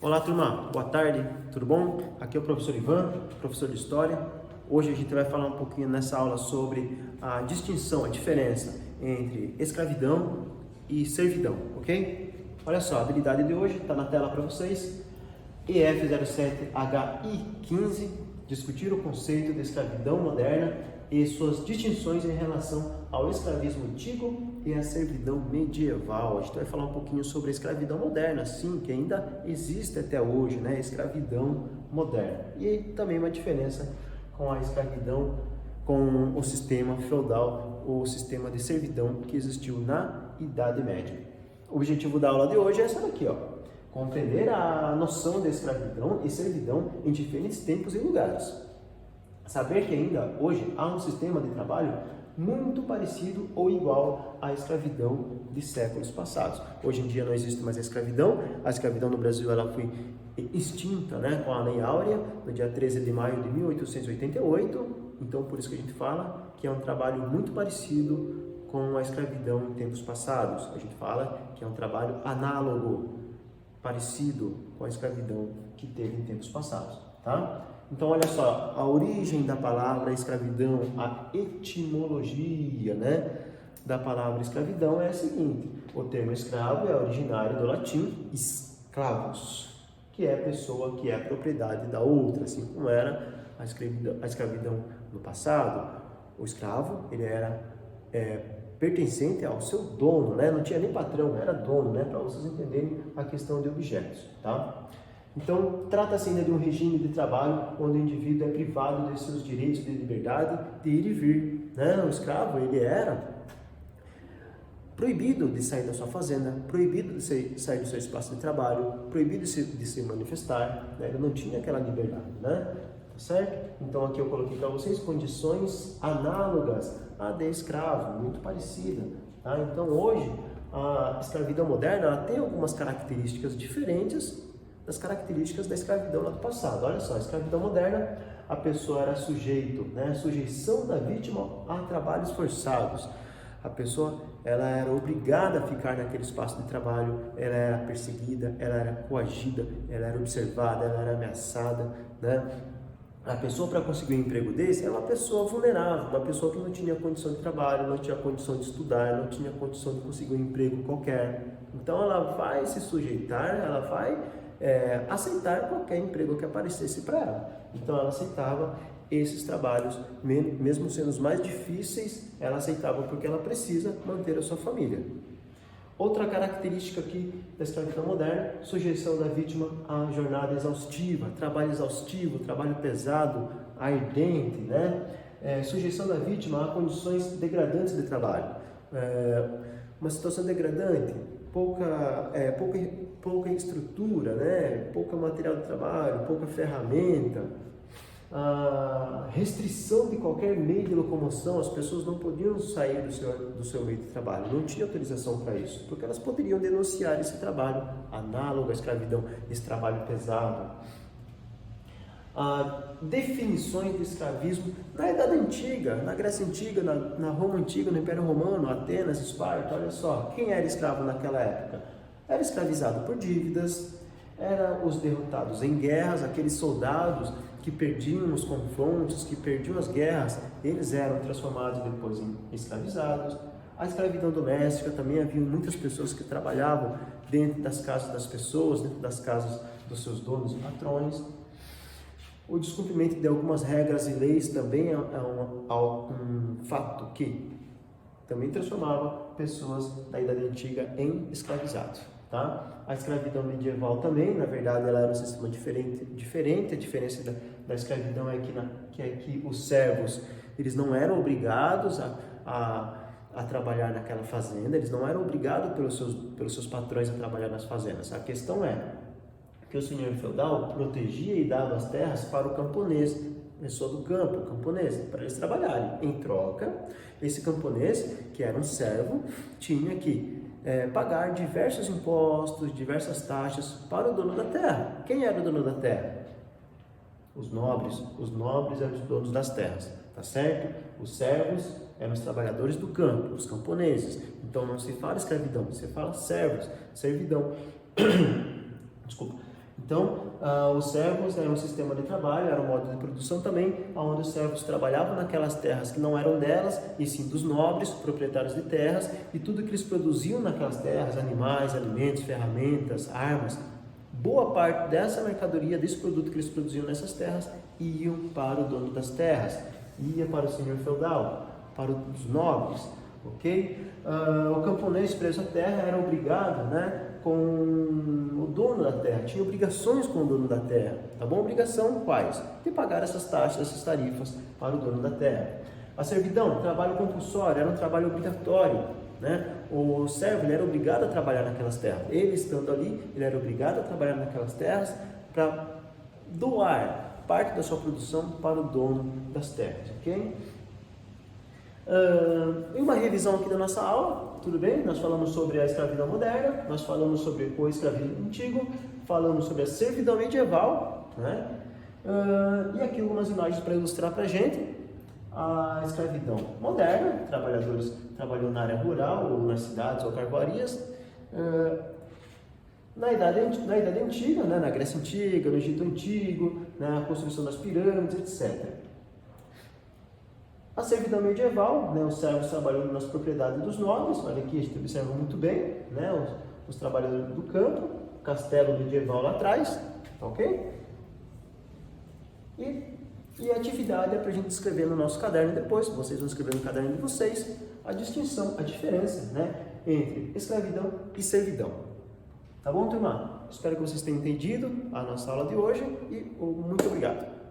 Olá, turma. Boa tarde. Tudo bom? Aqui é o professor Ivan, professor de História. Hoje a gente vai falar um pouquinho nessa aula sobre a distinção, a diferença entre escravidão e servidão, ok? Olha só, a habilidade de hoje está na tela para vocês. EF07HI15, discutir o conceito de escravidão moderna e suas distinções em relação ao escravismo antigo e à servidão medieval. A gente vai falar um pouquinho sobre a escravidão moderna, sim, que ainda existe até hoje, né? Escravidão moderna. E também uma diferença com a escravidão, com o sistema feudal, ou sistema de servidão que existiu na Idade Média. O objetivo da aula de hoje é essa daqui, ó. Compreender a noção de escravidão e servidão em diferentes tempos e lugares. Saber que ainda hoje há um sistema de trabalho muito parecido ou igual à escravidão de séculos passados. Hoje em dia não existe mais a escravidão no Brasil ela foi extinta, né, com a Lei Áurea, no dia 13 de maio de 1888, então por isso que a gente fala que é um trabalho muito parecido com a escravidão em tempos passados. A gente fala que é um trabalho análogo, parecido com a escravidão que teve em tempos passados, tá? Então, olha só, a origem da palavra escravidão, a etimologia, né, da palavra escravidão é a seguinte: o termo escravo é originário do latim esclavos, que é a pessoa que é a propriedade da outra, assim como era a escravidão no passado. O escravo, ele era pertencente ao seu dono, né? Não tinha nem patrão, era dono, né? Para vocês entenderem a questão de objetos, tá? Então, trata-se ainda de um regime de trabalho onde o indivíduo é privado de seus direitos de liberdade de ir e vir, né? O escravo, ele era proibido de sair da sua fazenda, proibido de sair do seu espaço de trabalho, proibido de se manifestar, né? Ele não tinha aquela liberdade, né? Tá certo? Então, aqui eu coloquei para vocês condições análogas à de escravo, muito parecida, tá? Então, hoje, a escravidão moderna ela tem algumas características diferentes das características da escravidão lá do passado. Olha só, a escravidão moderna, a pessoa era sujeito, né, sujeição da vítima a trabalhos forçados. A pessoa, ela era obrigada a ficar naquele espaço de trabalho, ela era perseguida, ela era coagida, ela era observada, ela era ameaçada, né? A pessoa, para conseguir um emprego desse, é uma pessoa vulnerável, uma pessoa que não tinha condição de trabalho, não tinha condição de estudar, não tinha condição de conseguir um emprego qualquer. Então, ela vai se sujeitar, ela vai aceitar qualquer emprego que aparecesse para ela. Então ela aceitava esses trabalhos, mesmo sendo os mais difíceis, ela aceitava porque ela precisa manter a sua família. Outra característica aqui da escravidão moderna, sujeição da vítima à jornada exaustiva, trabalho exaustivo, trabalho pesado, ardente, né? Sujeição da vítima a condições degradantes de trabalho. Uma situação degradante, pouca estrutura, né? Pouco material de trabalho, pouca ferramenta, a restrição de qualquer meio de locomoção. As pessoas não podiam sair do seu meio de trabalho, não tinha autorização para isso, porque elas poderiam denunciar esse trabalho análogo à escravidão, esse trabalho pesado. Definições de escravismo na Idade Antiga, na Grécia Antiga, na Roma Antiga, no Império Romano, Atenas, Esparta. Olha só, quem era escravo naquela época? Era escravizado por dívidas, eram os derrotados em guerras, aqueles soldados que perdiam os confrontos, que perdiam as guerras, eles eram transformados depois em escravizados. A escravidão doméstica, também havia muitas pessoas que trabalhavam dentro das casas das pessoas, dentro das casas dos seus donos e patrões. O descumprimento de algumas regras e leis também é um fato que também transformava pessoas da Idade Antiga em escravizados, tá? A escravidão medieval também, na verdade, ela era um sistema diferente. A diferença da escravidão é que os servos, eles não eram obrigados a trabalhar naquela fazenda, eles não eram obrigados pelos seus patrões a trabalhar nas fazendas. A questão é que o senhor feudal protegia e dava as terras para o camponês, pessoa do campo, o camponês, para eles trabalharem. Em troca, esse camponês, que era um servo, tinha que pagar diversos impostos, diversas taxas para o dono da terra. Quem era o dono da terra? Os nobres eram os donos das terras, tá certo? Os servos eram os trabalhadores do campo, os camponeses. Então não se fala escravidão, se fala servos, servidão. Desculpa. Então, os servos eram um sistema de trabalho, era um modo de produção também, onde os servos trabalhavam naquelas terras que não eram delas, e sim dos nobres, proprietários de terras, e tudo que eles produziam naquelas terras, animais, alimentos, ferramentas, armas, boa parte dessa mercadoria, desse produto que eles produziam nessas terras, iam para o dono das terras, ia para o senhor feudal, para os nobres, ok? O camponês preso à terra era obrigado, né, com o dono da terra, tinha obrigações com o dono da terra, tá bom? Obrigação quais? De pagar essas taxas, essas tarifas para o dono da terra. A servidão, trabalho compulsório, era um trabalho obrigatório, né? O servo ele era obrigado a trabalhar naquelas terras, ele estando ali, ele era obrigado a trabalhar naquelas terras para doar parte da sua produção para o dono das terras, ok? Uma revisão aqui da nossa aula, tudo bem? Nós falamos sobre a escravidão moderna, nós falamos sobre o escravismo antigo, falamos sobre a servidão medieval, né? E aqui algumas imagens para ilustrar para a gente a escravidão moderna, trabalhadores trabalhando na área rural ou nas cidades ou carvoarias, na idade antiga, né? Na Grécia Antiga, no Egito Antigo, na construção das pirâmides, etc. A servidão medieval, né, os servos trabalhando nas propriedades dos nobres, olha aqui, a gente observa muito bem, né, os trabalhadores do campo, castelo medieval lá atrás, ok? E a atividade é para a gente escrever no nosso caderno depois, vocês vão escrever no caderno de vocês, a distinção, a diferença, né, entre escravidão e servidão. Tá bom, turma? Espero que vocês tenham entendido a nossa aula de hoje e muito obrigado.